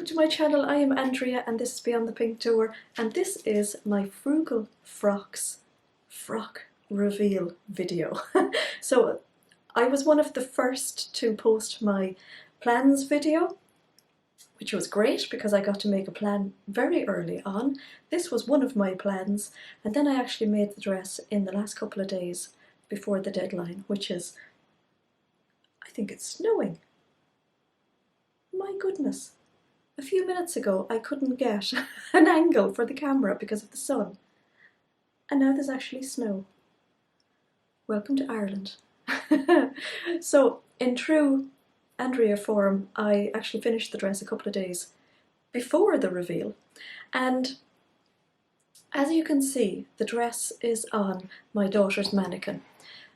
welcome to my channel. I am Andrea and this is Beyond the Pink Door, and this is my Frugal Frocks frock reveal video. So I was one of the first to post my plans video, which was great because I got to make a plan very early on. This was one of my plans, and then I actually made the dress in the last couple of days before the deadline, which is, I think it's snowing. My goodness. A few minutes ago I couldn't get an angle for the camera because of the sun, and now there's actually snow. Welcome to Ireland. So in true Andrea form, I actually finished the dress a couple of days before the reveal, and as you can see, the dress is on my daughter's mannequin.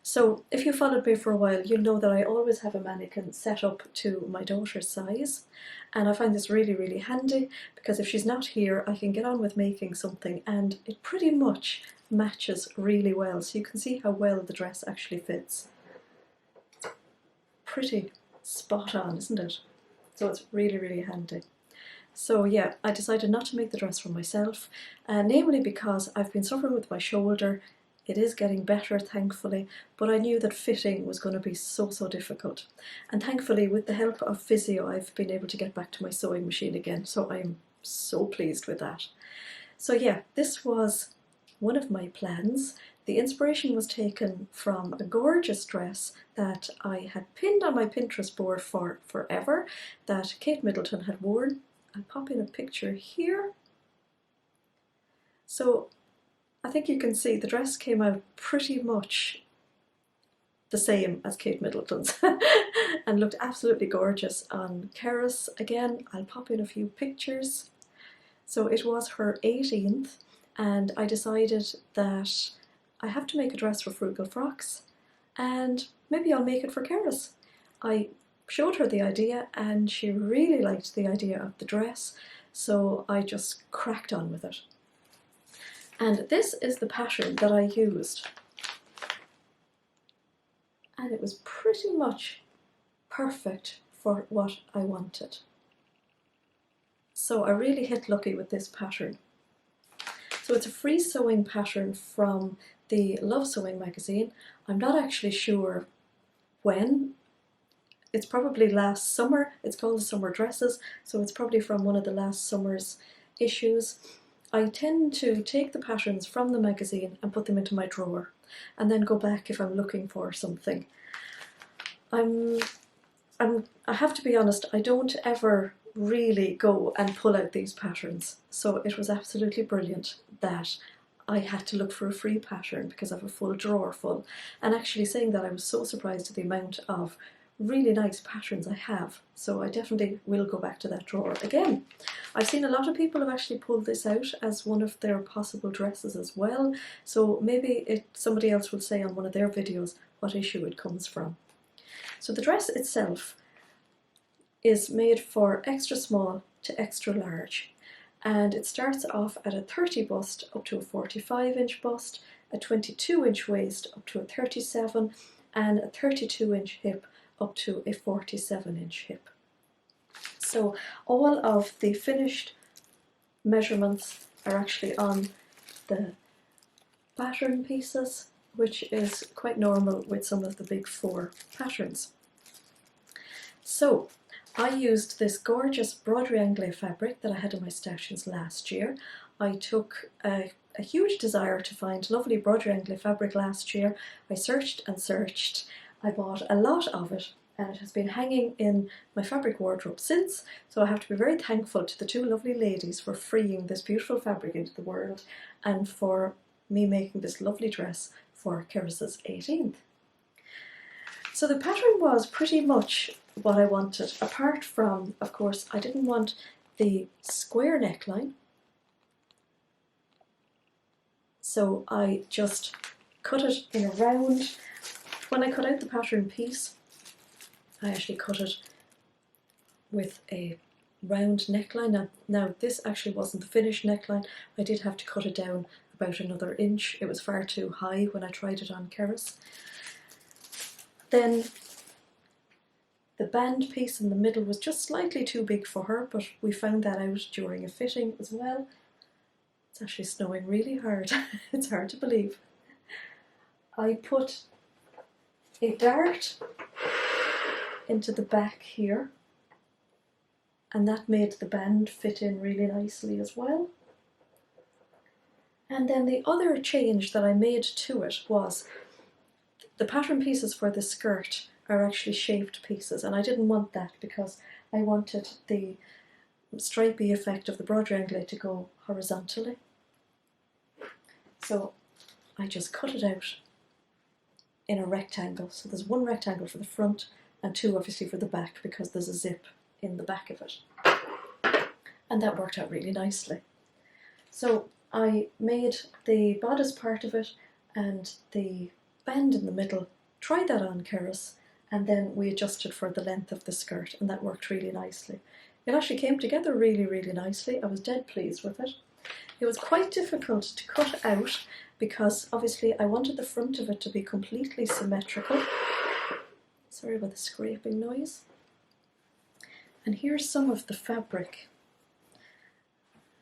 So if you followed me for a while, you'll know that I always have a mannequin set up to my daughter's size, and I find this really handy because if she's not here I can get on with making something and it pretty much matches really well, so you can see how well the dress actually fits. Pretty spot on, isn't it? So it's really handy. So yeah, I decided not to make the dress for myself, namely because I've been suffering with my shoulder. It is getting better, thankfully, but I knew that fitting was going to be so difficult. And thankfully, with the help of physio, I've been able to get back to my sewing machine again, so I'm so pleased with that. So yeah, this was one of my plans. The inspiration was taken from a gorgeous dress that I had pinned on my Pinterest board for forever, that Kate Middleton had worn. I'll pop in a picture here. So I think you can see the dress came out pretty much the same as Kate Middleton's and looked absolutely gorgeous on Keris. Again, I'll pop in a few pictures. So it was her 18th, and I decided that I have to make a dress for Frugal Frocks and maybe I'll make it for Keris. I showed her the idea and she really liked the idea of the dress, so I just cracked on with it. And this is the pattern that I used, and it was pretty much perfect for what I wanted. So I really hit lucky with this pattern. So it's a free sewing pattern from the Love Sewing magazine. I'm not actually sure when. It's probably last summer. It's called the Summer Dresses, so it's probably from one of the last summer's issues. I tend to take the patterns from the magazine and put them into my drawer, and then go back if I'm looking for something. I have to be honest, I don't ever really go and pull out these patterns, so it was absolutely brilliant that I had to look for a free pattern because I have a full drawer full. And actually, saying that, I was so surprised at the amount of really nice patterns I have, so I definitely will go back to that drawer again. I've seen a lot of people have actually pulled this out as one of their possible dresses as well, so maybe somebody else will say on one of their videos what issue it comes from. So the dress itself is made for extra small to extra large, and it starts off at a 30 bust up to a 45-inch bust, a 22-inch waist up to a 37, and a 32-inch hip up to a 47-inch hip. So all of the finished measurements are actually on the pattern pieces, which is quite normal with some of the big four patterns. So I used this gorgeous broderie anglais fabric that I had in my stations last year. I took a huge desire to find lovely broderie anglais fabric last year. I searched and searched. I bought a lot of it, and it has been hanging in my fabric wardrobe since, so I have to be very thankful to the two lovely ladies for freeing this beautiful fabric into the world and for me making this lovely dress for Keris's 18th. So the pattern was pretty much what I wanted, apart from, of course, I didn't want the square neckline, so I just cut it in a round. When I cut out the pattern piece, I actually cut it with a round neckline. Now this actually wasn't the finished neckline. I did have to cut it down about another inch. It was far too high when I tried it on Keris. Then The band piece in the middle was just slightly too big for her, but we found that out during a fitting as well. It's actually snowing really hard. It's hard to believe. I put a dart into the back here, and that made the band fit in really nicely as well. And then the other change that I made to it was the pattern pieces for the skirt are actually shaped pieces, and I didn't want that because I wanted the stripy effect of the broad triangle to go horizontally. So I just cut it out in a rectangle. So there's one rectangle for the front and two obviously for the back, because there's a zip in the back of it. And that worked out really nicely. So I made the bodice part of it and the band in the middle, tried that on Keris, and then we adjusted for the length of the skirt, and that worked really nicely. It actually came together really, really nicely. I was dead pleased with it. It was quite difficult to cut out because obviously I wanted the front of it to be completely symmetrical. Sorry about the scraping noise. And here's some of the fabric.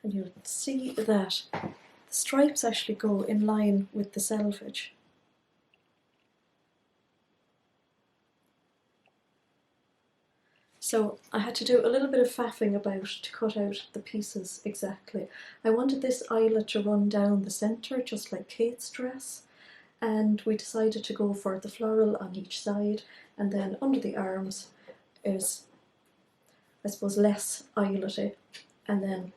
And you'll see that the stripes actually go in line with the selvage. So I had to do a little bit of faffing about to cut out the pieces exactly. I wanted this eyelet to run down the centre, just like Kate's dress, and we decided to go for the floral on each side, and then under the arms is, I suppose, less eyeletty, and then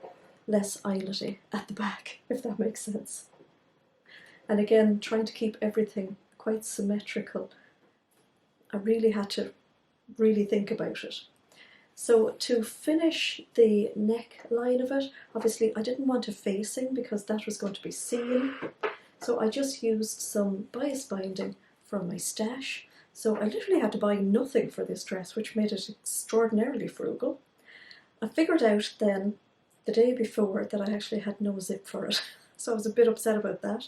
less eyeletty at the back, if that makes sense. And again, trying to keep everything quite symmetrical, I really had to really think about it. So to finish the neckline of it, obviously I didn't want a facing because that was going to be seen. So I just used some bias binding from my stash. So I literally had to buy nothing for this dress, which made it extraordinarily frugal. I figured out then the day before that I actually had no zip for it. So I was a bit upset about that.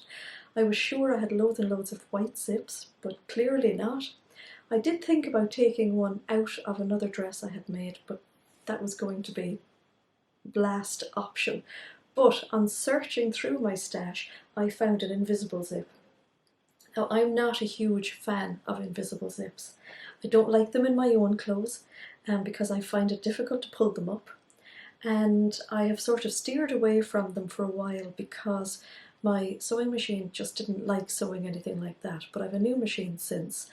I was sure I had loads and loads of white zips, but clearly not. I did think about taking one out of another dress I had made, but that was going to be blast option. But on searching through my stash, I found an invisible zip. Now, I'm not a huge fan of invisible zips. I don't like them in my own clothes because I find it difficult to pull them up. And I have sort of steered away from them for a while because my sewing machine just didn't like sewing anything like that. But I have a new machine since.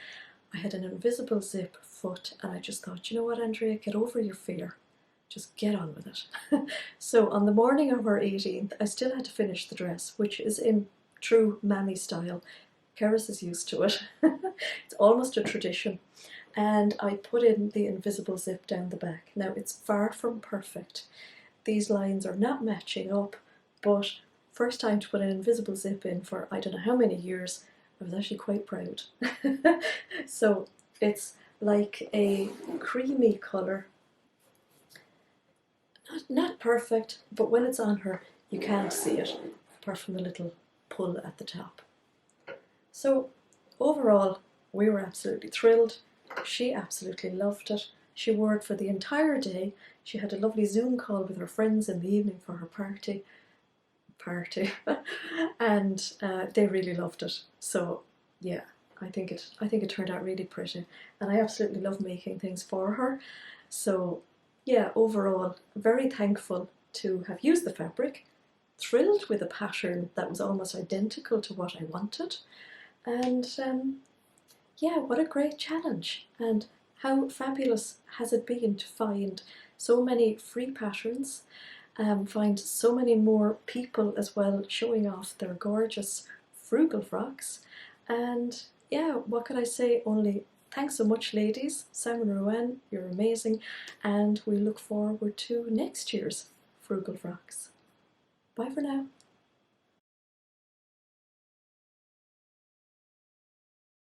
I had an invisible zip foot, and I just thought, you know what, Andrea, get over your fear. Just get on with it. So on the morning of our 18th, I still had to finish the dress, which is in true mammy style. Keris is used to it. It's almost a tradition. And I put in the invisible zip down the back. Now, it's far from perfect. These lines are not matching up, but first time to put an invisible zip in for I don't know how many years, I was actually quite proud. So it's like a creamy colour. Not perfect, but when it's on her, you can't see it, apart from the little pull at the top. So overall, we were absolutely thrilled. She absolutely loved it. She wore it for the entire day. She had a lovely Zoom call with her friends in the evening for her party. And they really loved it. So yeah, I think it turned out really pretty, and I absolutely love making things for her. So yeah, overall very thankful to have used the fabric, thrilled with a pattern that was almost identical to what I wanted, and yeah, what a great challenge, and how fabulous has it been to find so many free patterns. Find so many more people as well showing off their gorgeous frugal frocks, and yeah, what could I say, only thanks so much ladies. Sam and Rowan, you're amazing, and we look forward to next year's frugal frocks. Bye for now.